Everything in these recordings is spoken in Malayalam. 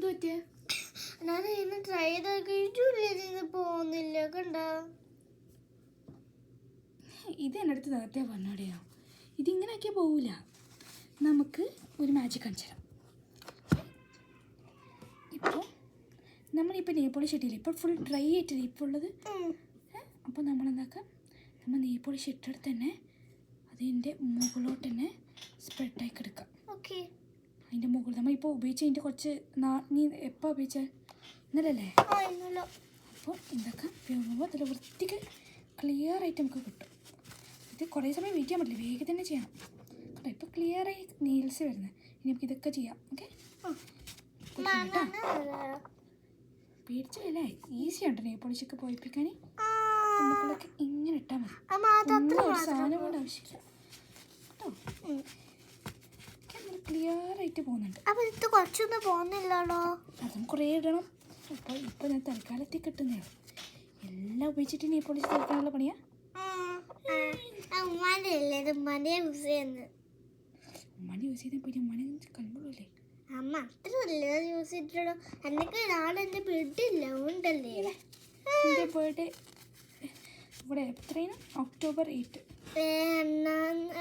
എന്തു പറ്റിയ? ഞാൻ ഇന്ന് ട്രൈ ചെയ്ത് പോകുന്നില്ല കണ്ട. ഇത് എൻ്റെ അടുത്ത് നേരത്തെ പറഞ്ഞോടെയോ, ഇതിങ്ങനെയൊക്കെ പോവില്ല. നമുക്ക് ഒരു മാജിക് കാണിച്ചു തരാം. ഇപ്പോൾ നമ്മളിപ്പോൾ നെയിൽ പോളിഷ് ഇട്ടില്ല, ഇപ്പോൾ ഫുൾ ഡ്രൈ ആയിട്ടില്ല ഇപ്പോൾ ഉള്ളത്. അപ്പോൾ നമ്മളെന്താക്കാം, നമ്മൾ നെയിൽ പോളിഷ് ഇട്ടെടുത്ത് തന്നെ അതിൻ്റെ മുകളിലോട്ട് തന്നെ സ്പ്രെഡായി എടുക്കാം. ഓക്കെ. അതിൻ്റെ മുകളിൽ നമ്മളിപ്പോൾ ഉപയോഗിച്ചതിൻ്റെ കുറച്ച് നീ എപ്പോൾ ഉപയോഗിച്ചത്? ഇന്നലല്ലേ? അപ്പോൾ എന്താക്കാം, ഉപയോഗിക്കുമ്പോൾ അതിൽ വൃത്തിക്ക് ക്ലിയർ ആയിട്ട് നമുക്ക് കിട്ടും. ഇത് കുറേ സമയം വെയിറ്റ് ചെയ്യാൻ പറ്റില്ല, വേഗം തന്നെ ചെയ്യണം കേട്ടോ. ഇപ്പോൾ ക്ലിയറായി നെയിൽസ് വരുന്നത്. ഇനി നമുക്ക് ഇതൊക്കെ ചെയ്യാം. ഓക്കെ, പേടിച്ചല്ലേ? ഈസി ആണ് നെയിൽ പോളിഷൊക്കെ പോയിപ്പിക്കാൻ. നമുക്കൊക്കെ ഇങ്ങനെ ഇട്ടാൽ മതി, ഒരു സാധനം കൊണ്ട് ആവശ്യമില്ല കേട്ടോ. ക്ലിയർ ആയിട്ട് പോകുന്നുണ്ട്. അപ്പോൾ ഇത് കുറച്ചൊന്നും പോകുന്നില്ലല്ലോ. അതും കുറേ ഇടണം. അപ്പോൾ ഇപ്പോൾ ഞാൻ തൽക്കാലത്തേക്ക് കിട്ടുന്നതാണ്. എല്ലാം ഉപയോഗിച്ചിട്ട് നെയിൽ പോളിഷ് തേക്കാനുള്ള പണിയാ. ഉമ്മാൻ്റെ യൂസ് ചെയ്യുന്നത്. ഉമ്മാൻ്റെ യൂസ് ചെയ്താൽ പോയി ഉമ്മാനെ കണ്ടുള്ളൂല്ലേ? അമ്മ അത്രയല്ല യൂസ് ചെയ്തിട്ടുള്ളൂ. എന്നൊക്കെ നാളെ എൻ്റെ ബർത്ത്ഡേ ഉണ്ടല്ലേ. എൻ്റെ ബർത്ത്ഡേ ഇവിടെ എത്രയാണ്? October 8.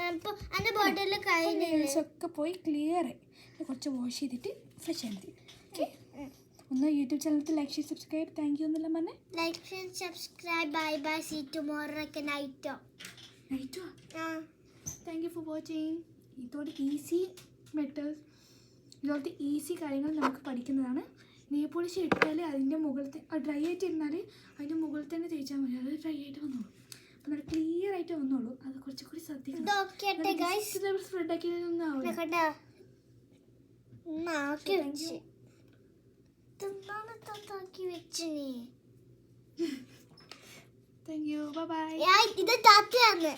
അപ്പോൾ എൻ്റെ ബർത്ത്ഡേയിൽ കഴിഞ്ഞൊക്കെ പോയി ക്ലിയറായി. കുറച്ച് വാഷ് ചെയ്തിട്ട് ഫ്രഷ് ആയി മതി. ഓക്കെ, ഒന്ന് യൂട്യൂബ് ചാനലിൽ like share subscribe. Thank you എന്നെല്ലാം പറഞ്ഞേ. Like share subscribe. Bye bye. See tomorrow ഒക്കെ നൈറ്റോ. Thank you for watching. ഇതോടെ ഈസി മെത്തേഡ്സ്, ഇതുപോലത്തെ ഈസി കാര്യങ്ങൾ നമുക്ക് പഠിക്കുന്നതാണ്. നെയിൽ പോളിഷ് ഇട്ടാൽ അതിൻ്റെ മുകളിൽ ഡ്രൈ ആയിട്ട് ഇരുന്നാൽ അതിൻ്റെ മുകളിൽ തന്നെ തേച്ചാൽ മതി. അത് ഡ്രൈ ആയിട്ട് വന്നോളൂ. അപ്പം നല്ല ക്ലിയർ ആയിട്ട് വന്നോളൂ. അത് കുറച്ചുകൂടി ശ്രദ്ധിക്കണം. സ്പ്രെഡ് ആക്കിയതൊന്നും ആവില്ല. Thank you. Bye bye. ഇത് താത്തയാണ്.